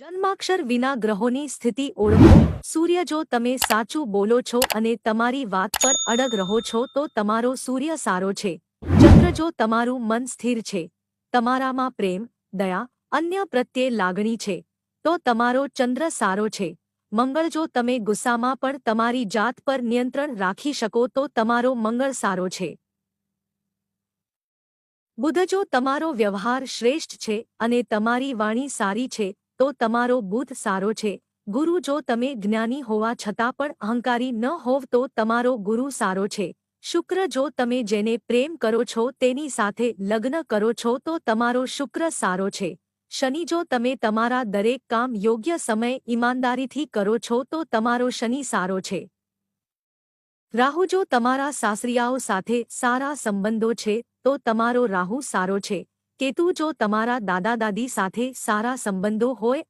જન્માક્ષર વિના ગ્રહોની સ્થિતિ ઓળખો. સૂર્ય, જો તમે સાચું બોલો છો અને તમારી વાત પર અડગ રહો છો તો તમારો સૂર્ય સારો છે. ચંદ્ર, જો તમારું મન સ્થિર છે, તમારામાં પ્રેમ, દયા, અન્ય પ્રત્યે લાગણી છે, તો તમારો ચંદ્ર સારો છે. મંગળ, જો તમે ગુસ્સામાં પણ તમારી જાત પર નિયંત્રણ રાખી શકો તો તમારો મંગળ સારો છે. બુધ, જો તમારો વ્યવહાર શ્રેષ્ઠ છે અને તમારી વાણી સારી છે તો તમારો બુધ સારો છે. ગુરુ, જો તમે જ્ઞાની હોવા છતાં પણ અહંકારી ન હોવ તો તમારો ગુરુ સારો છે. શુક્ર, જો તમે જેને પ્રેમ કરો છો તેની સાથે લગ્ન કરો છો તો તમારો શુક્ર સારો છે. શનિ, જો તમે તમારા દરેક કામ યોગ્ય સમય ઈમાનદારીથી કરો છો તો તમારો શનિ સારો છે. રાહુ, જો તમારા સાસરિયાઓ સાથે સારા સંબંધો છે તો તમારો રાહુ સારો છે. કેતુ, જો તમારા દાદા દાદી સાથે સારા સંબંધો હોય